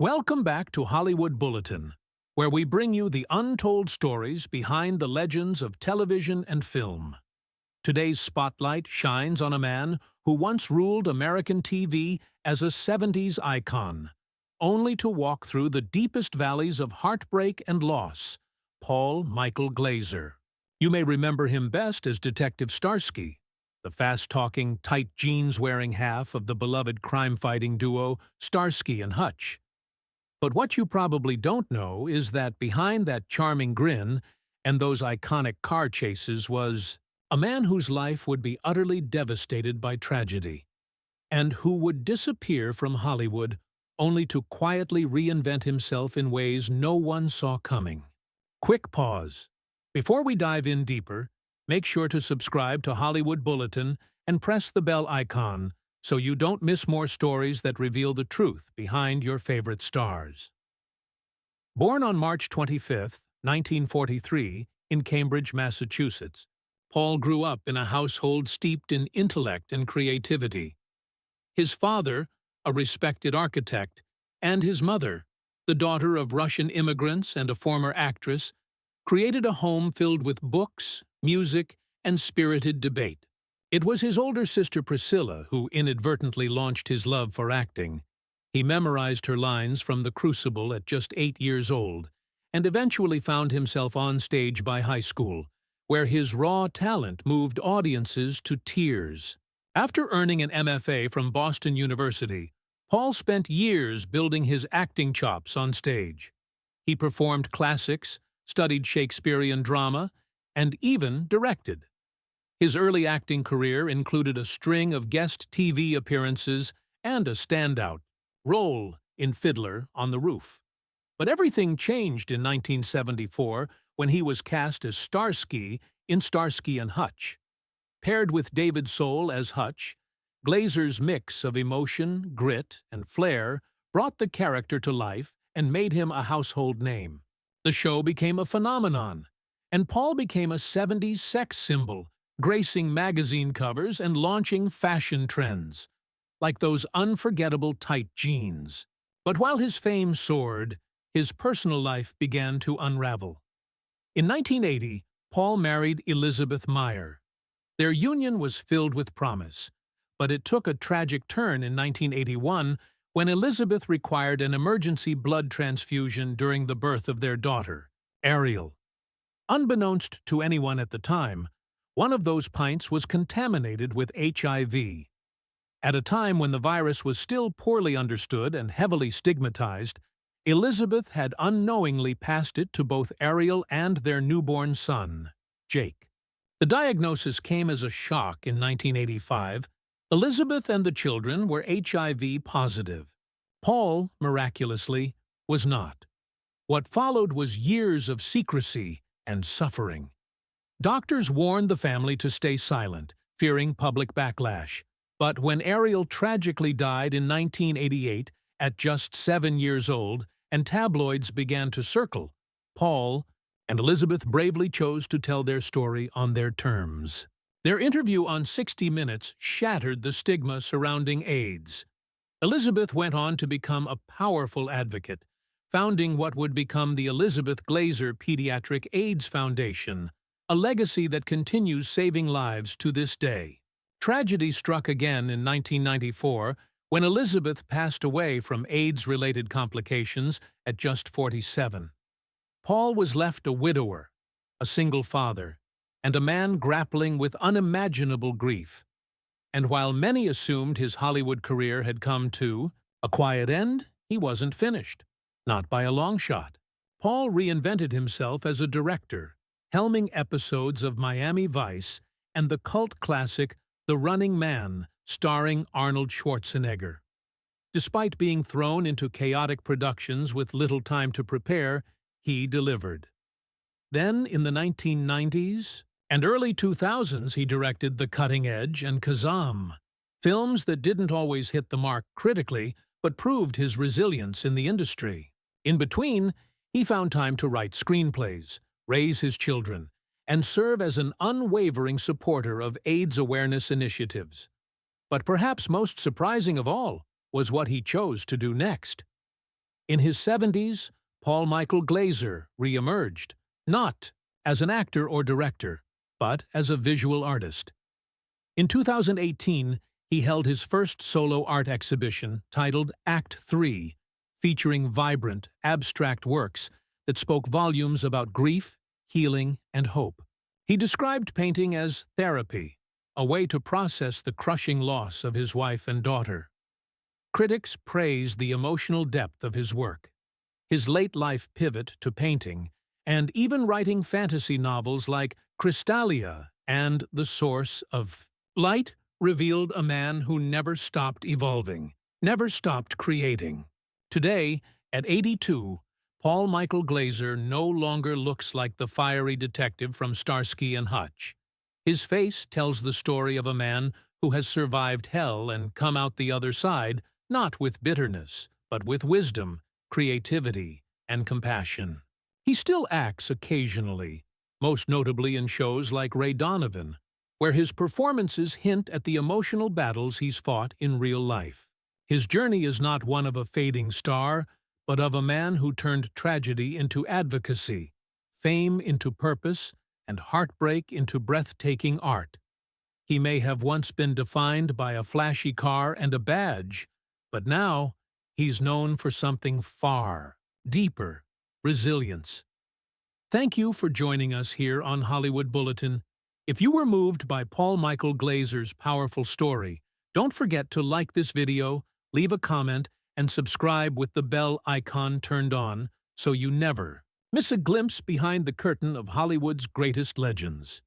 Welcome back to Hollywood Bulletin, where we bring you the untold stories behind the legends of television and film. Today's spotlight shines on a man who once ruled American TV as a 70s icon, only to walk through the deepest valleys of heartbreak and loss, Michael Glaser. You may remember him best as Detective Starsky, the fast-talking, tight jeans-wearing half of the beloved crime-fighting duo Starsky and Hutch. But what you probably don't know is that behind that charming grin and those iconic car chases was a man whose life would be utterly devastated by tragedy, and who would disappear from Hollywood only to quietly reinvent himself in ways no one saw coming. Quick pause. Before we dive in deeper, make sure to subscribe to Hollywood Bulletin and press the bell icon so you don't miss more stories that reveal the truth behind your favorite stars. Born on March 25, 1943, in Cambridge, Massachusetts, Paul grew up in a household steeped in intellect and creativity. His father, a respected architect, and his mother, the daughter of Russian immigrants and a former actress, created a home filled with books, music, and spirited debate. It was his older sister Priscilla who inadvertently launched his love for acting. He memorized her lines from The Crucible at just 8 years old, and eventually found himself on stage by high school, where his raw talent moved audiences to tears. After earning an MFA from Boston University, Paul spent years building his acting chops on stage. He performed classics, studied Shakespearean drama, and even directed. His early acting career included a string of guest TV appearances and a standout role in Fiddler on the Roof. But everything changed in 1974 when he was cast as Starsky in Starsky and Hutch. Paired with David Soul as Hutch, Glaser's mix of emotion, grit, and flair brought the character to life and made him a household name. The show became a phenomenon, and Paul became a 70s sex symbol, gracing magazine covers and launching fashion trends, like those unforgettable tight jeans. But while his fame soared, his personal life began to unravel. In 1980, Paul married Elizabeth Meyer. Their union was filled with promise, but it took a tragic turn in 1981 when Elizabeth required an emergency blood transfusion during the birth of their daughter, Ariel. Unbeknownst to anyone at the time, one of those pints was contaminated with HIV. At a time when the virus was still poorly understood and heavily stigmatized, Elizabeth had unknowingly passed it to both Ariel and their newborn son, Jake. The diagnosis came as a shock in 1985. Elizabeth and the children were HIV positive. Paul, miraculously, was not. What followed was years of secrecy and suffering. Doctors warned the family to stay silent, fearing public backlash. But when Ariel tragically died in 1988 at just 7 years old and tabloids began to circle, Paul and Elizabeth bravely chose to tell their story on their terms. Their interview on 60 Minutes shattered the stigma surrounding AIDS. Elizabeth went on to become a powerful advocate, founding what would become the Elizabeth Glaser Pediatric AIDS Foundation, a legacy that continues saving lives to this day. Tragedy struck again in 1994 when Elizabeth passed away from AIDS-related complications at just 47. Paul was left a widower, a single father, and a man grappling with unimaginable grief. And while many assumed his Hollywood career had come to a quiet end, he wasn't finished. Not by a long shot. Paul reinvented himself as a director, helming episodes of Miami Vice and the cult classic The Running Man, starring Arnold Schwarzenegger. Despite being thrown into chaotic productions with little time to prepare, he delivered. Then, in the 1990s and early 2000s, he directed The Cutting Edge and Kazam, films that didn't always hit the mark critically, but proved his resilience in the industry. In between, he found time to write screenplays, raise his children, and serve as an unwavering supporter of AIDS awareness initiatives. But perhaps most surprising of all was what he chose to do next. In his 70s, Paul Michael Glaser re-emerged, not as an actor or director, but as a visual artist. In 2018, he held his first solo art exhibition titled Act 3, featuring vibrant, abstract works that spoke volumes about grief, healing, and hope. He described painting as therapy, a way to process the crushing loss of his wife and daughter. Critics praised the emotional depth of his work, his late-life pivot to painting, and even writing fantasy novels like Crystalia and The Source of Light revealed a man who never stopped evolving, never stopped creating. Today, at 82, Paul Michael Glaser no longer looks like the fiery detective from Starsky and Hutch. His face tells the story of a man who has survived hell and come out the other side, not with bitterness, but with wisdom, creativity, and compassion. He still acts occasionally, most notably in shows like Ray Donovan, where his performances hint at the emotional battles he's fought in real life. His journey is not one of a fading star, but of a man who turned tragedy into advocacy, fame into purpose, and heartbreak into breathtaking art. He may have once been defined by a flashy car and a badge, but now he's known for something far deeper: resilience. Thank you for joining us here on Hollywood Bulletin. If you were moved by Paul Michael Glaser's powerful story, don't forget to like this video, leave a comment, and subscribe with the bell icon turned on so you never miss a glimpse behind the curtain of Hollywood's greatest legends.